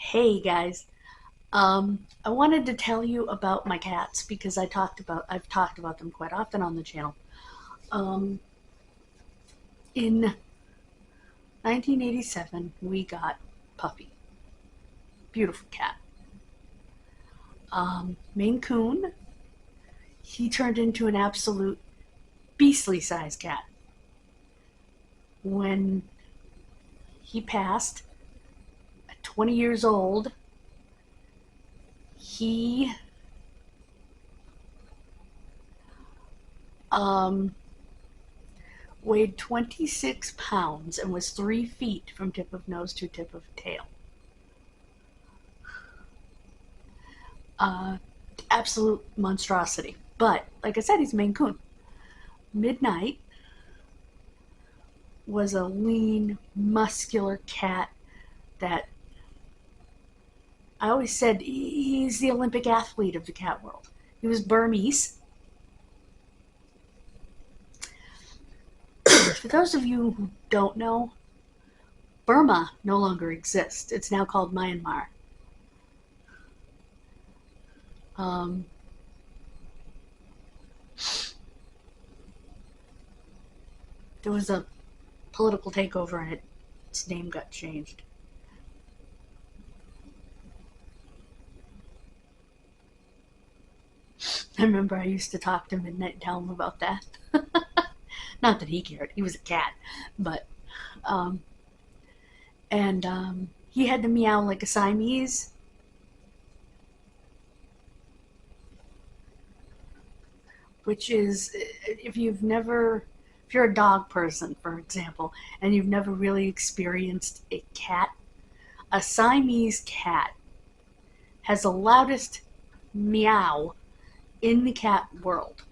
Hey guys, I wanted to tell you about my cats because I've talked about them quite often on the channel. Um, in 1987, we got Puffy, beautiful cat. Maine Coon. He turned into an absolute beastly sized cat. When he passed at 20 years old, he um, weighed 26 pounds and was 3 feet from tip of nose to tip of tail. uh, Absolute monstrosity. But like I said, he's a Maine Coon. Midnight was a lean, muscular cat that I always said he's the Olympic athlete of the cat world. He was Burmese. For those of you who don't know, Burma no longer exists. It's now called Myanmar. Um, there was a political takeover and its name got changed. I remember I used to talk to Midnight and tell him about that. Not that he cared, he was a cat, but um, he had to meow like a Siamese, which is if you're a dog person, for example, and you've never really experienced a cat, a Siamese cat has the loudest meow in the cat world.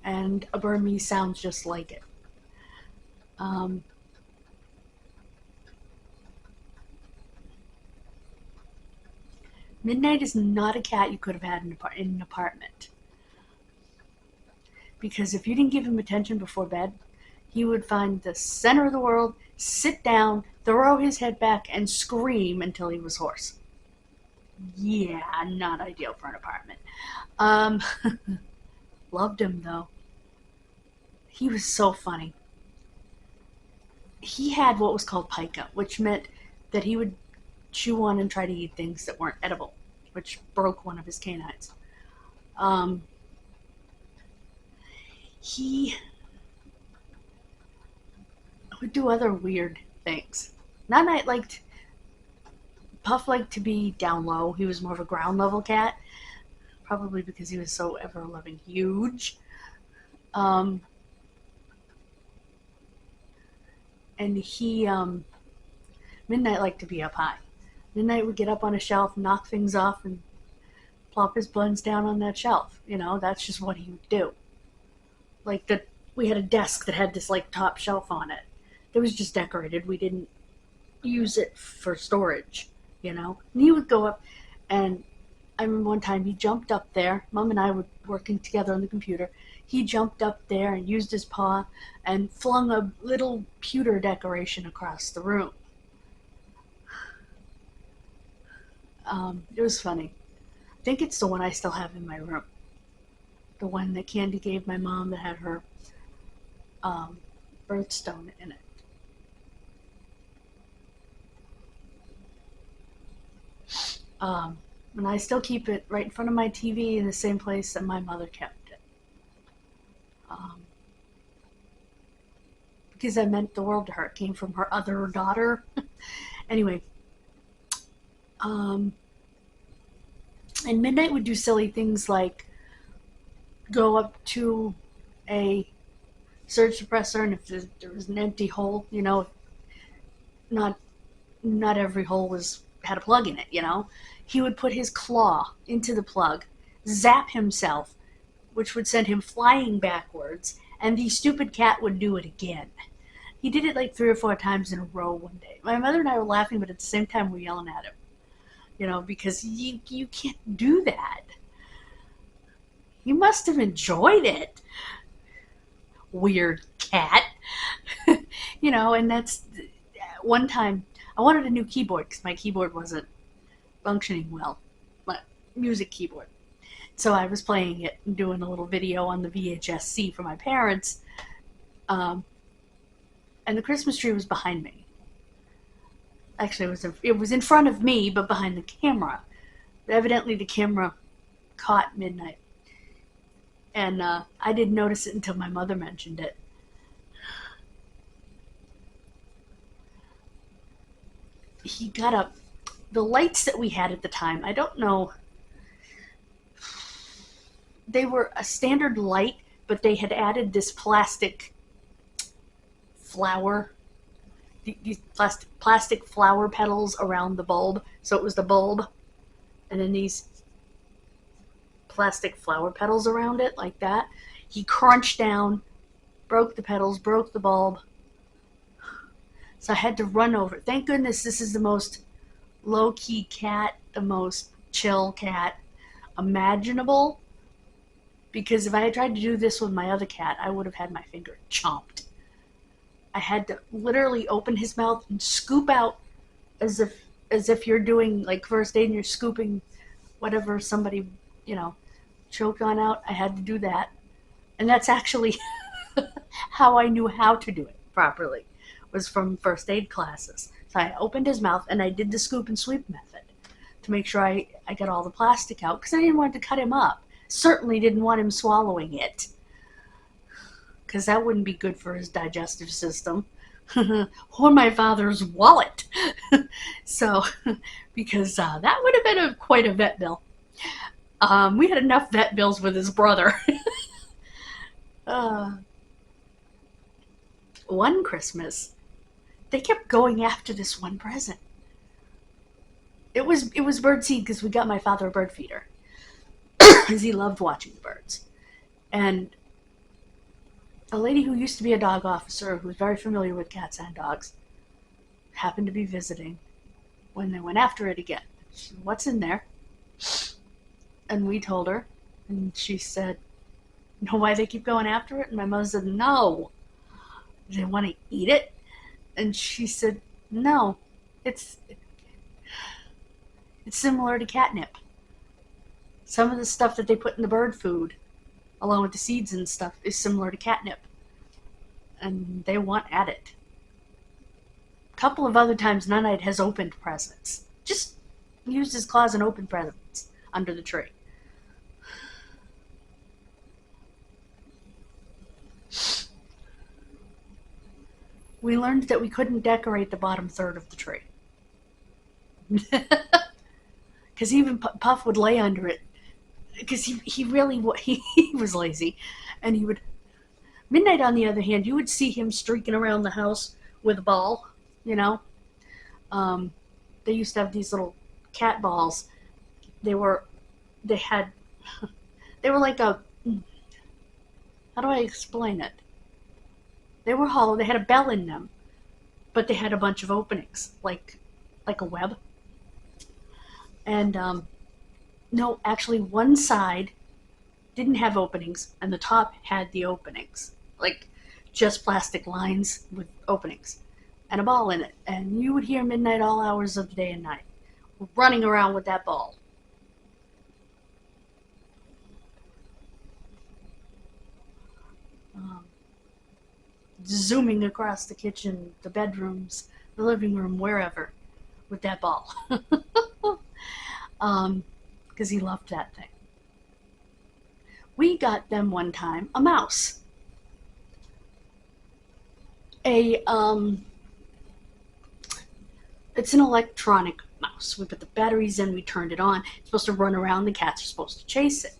And a Burmese sounds just like it. Um, Midnight is not a cat you could have had in an apartment. Because if you didn't give him attention before bed, he would find the center of the world, sit down, throw his head back, and scream until he was hoarse. Yeah, not ideal for an apartment. Um, Loved him though. He was so funny. He had what was called pica, which meant that he would chew on and try to eat things that weren't edible, which broke one of his canines. Um, he would do other weird things. Not liked Puff liked to be down low. He was more of a ground level cat, probably because he was so ever loving huge. Um, and he Midnight liked to be up high. Midnight would get up on a shelf, knock things off, and plop his buns down on that shelf. That's just what he would do. We had a desk that had this like top shelf on it. It was just decorated. We didn't use it for storage. And he would go up, and I remember one time he jumped up there. Mom and I were working together on the computer. He jumped up there and used his paw and flung a little pewter decoration across the room. It was funny. I think it's the one I still have in my room. The one that Candy gave my mom that had her birthstone in it. And I still keep it right in front of my TV in the same place that my mother kept it. Um, because that meant the world to her. It came from her other daughter. Anyway, um, and Midnight would do silly things like go up to a surge suppressor, and if there was an empty hole, not not every hole had a plug in it. He would put his claw into the plug, zap himself, which would send him flying backwards, and the stupid cat would do it again. He did it like 3 or 4 times in a row one day. My mother and I were laughing, but at the same time we were yelling at him, because you can't do that. You must have enjoyed it, weird cat. And that's one time I wanted a new keyboard because my keyboard wasn't functioning well, my music keyboard. So I was playing it and doing a little video on the VHS-C for my parents, and the Christmas tree was behind me. Actually, it was in front of me, but behind the camera. Evidently, the camera caught midnight, and I didn't notice it until my mother mentioned it. He got up. The lights that we had at the time, I don't know. They were a standard light, but they had added this plastic flower, these plastic flower petals around the bulb. So it was the bulb, and then these plastic flower petals around it, like that. He crunched down, broke the petals, broke the bulb. So I had to run over. Thank goodness this is the most low-key cat, the most chill cat imaginable. Because if I had tried to do this with my other cat, I would have had my finger chomped. I had to literally open his mouth and scoop out as if you're doing like first aid and you're scooping whatever somebody, choked on out. I had to do that. And that's actually how I knew how to do it properly, was from first aid classes. So I opened his mouth and I did the scoop and sweep method to make sure I got all the plastic out, because I didn't want to cut him up. Certainly didn't want him swallowing it, because that wouldn't be good for his digestive system. Or my father's wallet. So, because that would have been quite a vet bill. We had enough vet bills with his brother. One Christmas, they kept going after this one present. It was birdseed, because we got my father a bird feeder, because he loved watching the birds. And a lady who used to be a dog officer, who was very familiar with cats and dogs, happened to be visiting when they went after it again. She said, "What's in there?" And we told her, and she said, "You know why they keep going after it?" And my mother said, "No. Do they want to eat it?" And she said, "No. It's similar to catnip. Some of the stuff that they put in the bird food, along with the seeds and stuff, is similar to catnip. And they want at it." A couple of other times, Nunite has opened presents. Just used his claws and opened presents under the tree. We learned that we couldn't decorate the bottom third of the tree. Because even Puff would lay under it. Because he really he was lazy. And he would... Midnight, on the other hand, you would see him streaking around the house with a ball, They used to have these little cat balls. They were like a... How do I explain it? They were hollow. They had a bell in them. But they had a bunch of openings, like a web. And, no, actually one side didn't have openings, and the top had the openings. Like, just plastic lines with openings. And a ball in it. And you would hear Midnight all hours of the day and night, running around with that ball. Zooming across the kitchen, the bedrooms, the living room, wherever, with that ball. Because he loved that thing. We got them one time a mouse. It's an electronic mouse. We put the batteries in, we turned it on. It's supposed to run around, the cats are supposed to chase it.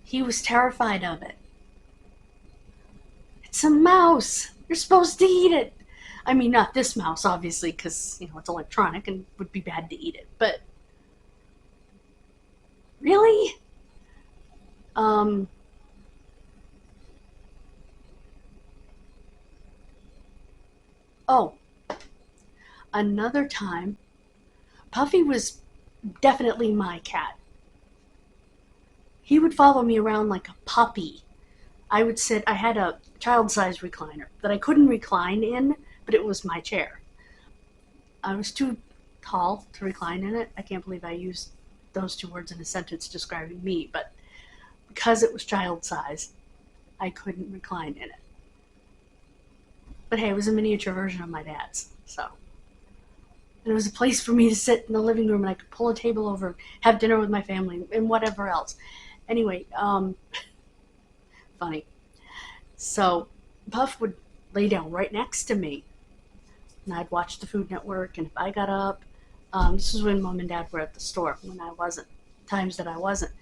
He was terrified of it. "It's a mouse. You're supposed to eat it." I mean, not this mouse, obviously, because, it's electronic and would be bad to eat it. But, really? Oh, another time, Puffy was definitely my cat. He would follow me around like a puppy I would sit, I had a child-sized recliner that I couldn't recline in, but it was my chair. I was too tall to recline in it. I can't believe I used those two words in a sentence describing me, but because it was child-sized, I couldn't recline in it. But hey, it was a miniature version of my dad's, so. And it was a place for me to sit in the living room, and I could pull a table over, have dinner with my family, and whatever else. Anyway, funny. So Puff would lay down right next to me, and I'd watch the Food Network, and if I got up, this was when Mom and Dad were at the store, when I wasn't, times that I wasn't,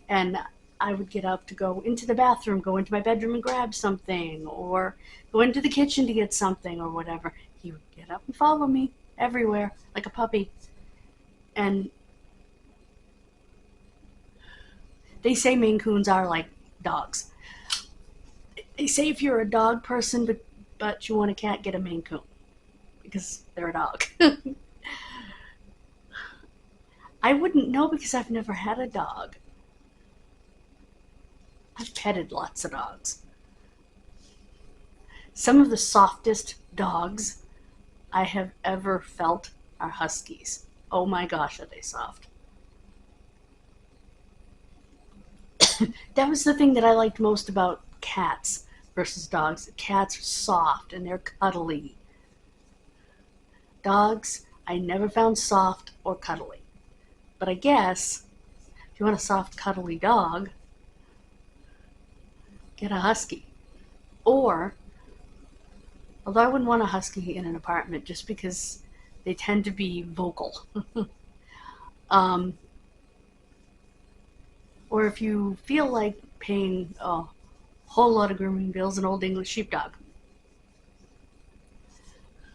and I would get up to go into the bathroom, go into my bedroom and grab something, or go into the kitchen to get something, or whatever. He would get up and follow me everywhere, like a puppy. And they say Maine Coons are like dogs. They say if you're a dog person, but you want a cat, get a Maine Coon, because they're a dog. I wouldn't know because I've never had a dog. I've petted lots of dogs. Some of the softest dogs I have ever felt are huskies. Oh my gosh, are they soft. That was the thing that I liked most about cats versus dogs. Cats are soft and they're cuddly. Dogs, I never found soft or cuddly. But I guess if you want a soft, cuddly dog, get a husky. Or, although I wouldn't want a husky in an apartment just because they tend to be vocal. Or if you feel like paying a whole lot of grooming bills, an Old English sheepdog.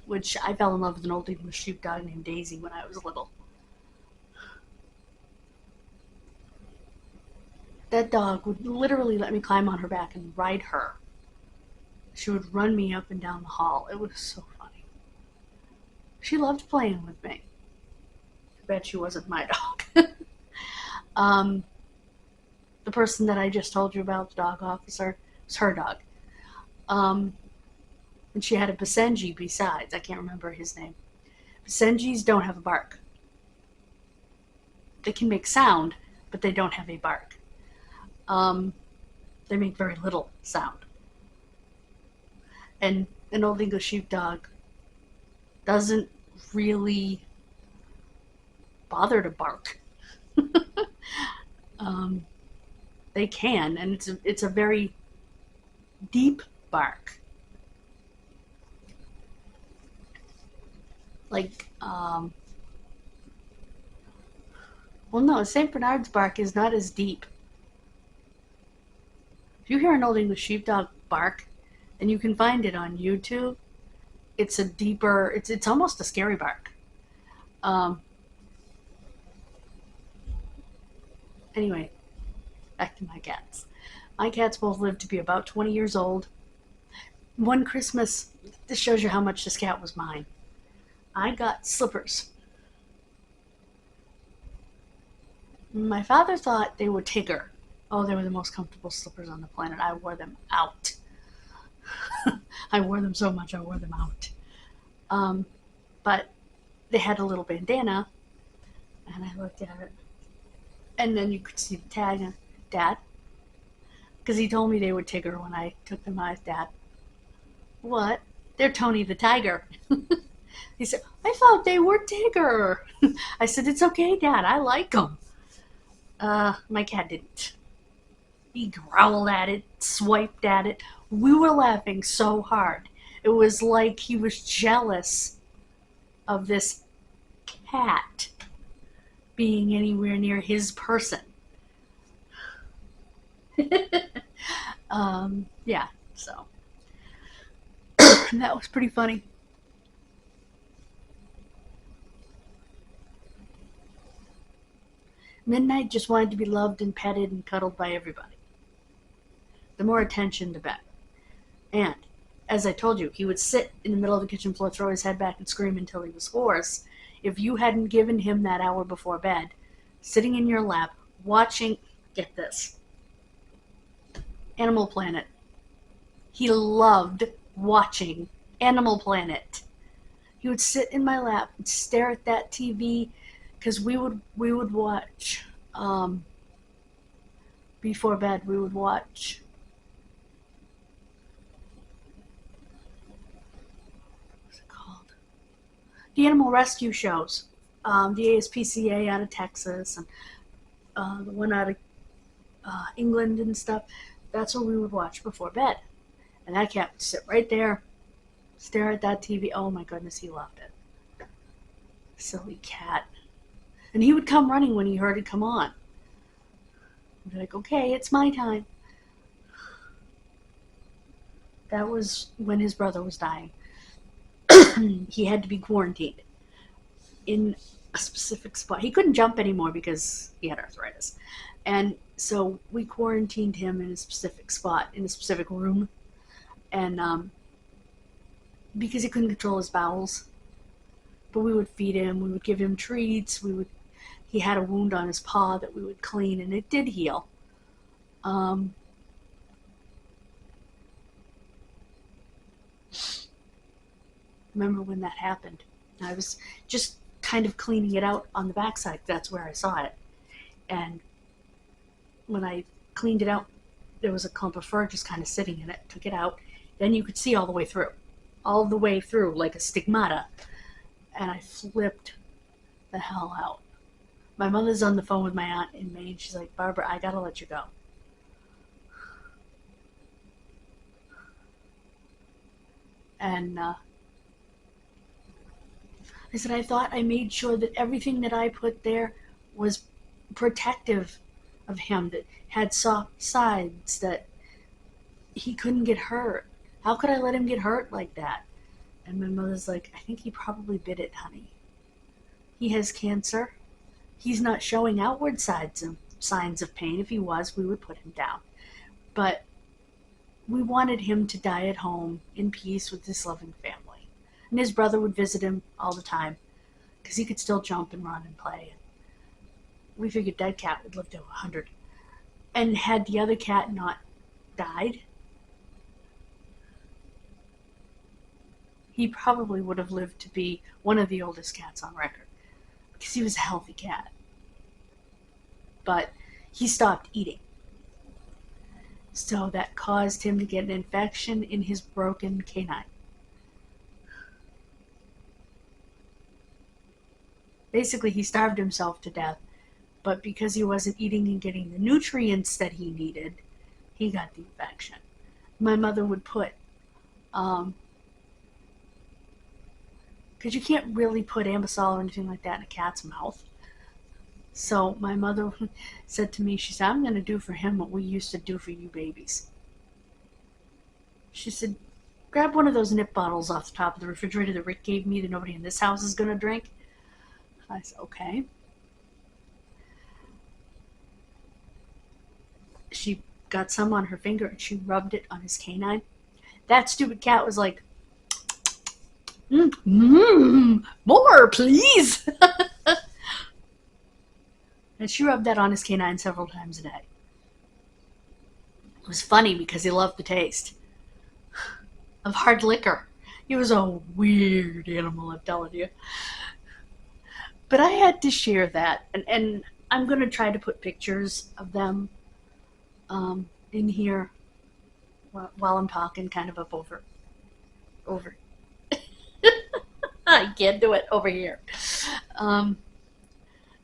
Which I fell in love with an Old English sheepdog named Daisy when I was little. That dog would literally let me climb on her back and ride her. She would run me up and down the hall. It was so funny. She loved playing with me. I bet she wasn't my dog. The person that I just told you about, the dog officer, was her dog. And she had a Basenji besides. I can't remember his name. Basenjis don't have a bark. They can make sound, but they don't have a bark. They make very little sound. And an Old English sheepdog doesn't really bother to bark. They can, and it's a very deep bark. Like, well, no, St. Bernard's bark is not as deep. If you hear an Old English sheepdog bark, and you can find it on YouTube, it's a deeper, it's almost a scary bark. Anyway, back to my cats. My cats both lived to be about 20 years old. One Christmas, this shows you how much this cat was mine, I got slippers. My father thought they were Tigger. Oh, they were the most comfortable slippers on the planet. I wore them out. I wore them so much, I wore them out. But they had a little bandana, and I looked at it. And then you could see the tag on Dad. Because he told me they were Tigger when I took them out. Dad, what? They're Tony the Tiger. He said, I thought they were Tigger. I said, it's okay, Dad. I like them. My cat didn't. He growled at it, swiped at it. We were laughing so hard. It was like he was jealous of this cat being anywhere near his person. Yeah, so that was pretty funny. Midnight just wanted to be loved and petted and cuddled by everybody. The more attention, the better. And, as I told you, he would sit in the middle of the kitchen floor, throw his head back and scream until he was hoarse. If you hadn't given him that hour before bed, sitting in your lap, watching, get this, Animal Planet He loved watching Animal Planet. He would sit in my lap and stare at that TV because we would watch before bed. We would watch what's it called? The animal rescue shows. The ASPCA out of Texas and the one out of England and stuff. That's what we would watch before bed. And that cat would sit right there, stare at that TV. Oh my goodness, he loved it. Silly cat. And he would come running when he heard it come on. He'd be like, okay, it's my time. That was when his brother was dying. He had to be quarantined in a specific spot. He couldn't jump anymore because he had arthritis. And so we quarantined him in a specific spot, in a specific room. And because he couldn't control his bowels. But we would feed him, we would give him treats, he had a wound on his paw that we would clean, and it did heal. Remember when that happened? I was just kind of cleaning it out on the backside. That's where I saw it. And when I cleaned it out, there was a clump of fur just kind of sitting in it. Took it out. Then you could see all the way through. All the way through, like a stigmata. And I flipped the hell out. My mother's on the phone with my aunt in Maine. She's like, Barbara, I gotta let you go. And I said, I thought I made sure that everything that I put there was protective of him, that had soft sides, that he couldn't get hurt. How could I let him get hurt like that? And my mother's like, I think he probably bit it, honey. He has cancer. He's not showing outward signs of pain. If he was, we would put him down. But we wanted him to die at home in peace with his loving family. And his brother would visit him all the time because he could still jump and run and play. We figured that cat would live to 100. And had the other cat not died, he probably would have lived to be one of the oldest cats on record because he was a healthy cat. But he stopped eating. So that caused him to get an infection in his broken canine. Basically, he starved himself to death, but because he wasn't eating and getting the nutrients that he needed, he got the infection. My mother would put because you can't really put Ambisol or anything like that in a cat's mouth. So my mother said to me, she said, I'm going to do for him what we used to do for you babies. She said, grab one of those nip bottles off the top of the refrigerator that Rick gave me that nobody in this house is going to drink. I said, okay. She got some on her finger and she rubbed it on his canine. That stupid cat was like, more, please. And she rubbed that on his canine several times a day. It was funny because he loved the taste of hard liquor. He was a weird animal, I'm telling you. But I had to share that, and I'm going to try to put pictures of them in here while I'm talking, kind of up over. I can't do it over here.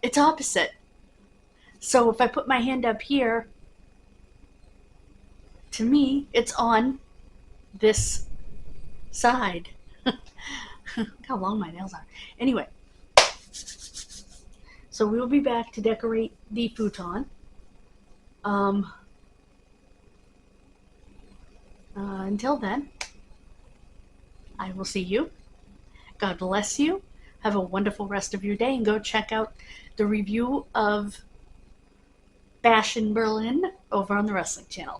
It's opposite. So if I put my hand up here, to me, it's on this side. Look how long my nails are. Anyway, so we'll be back to decorate the futon. Until then, I will see you. God bless you. Have a wonderful rest of your day, and go check out the review of Bash in Berlin over on the Wrestling Channel.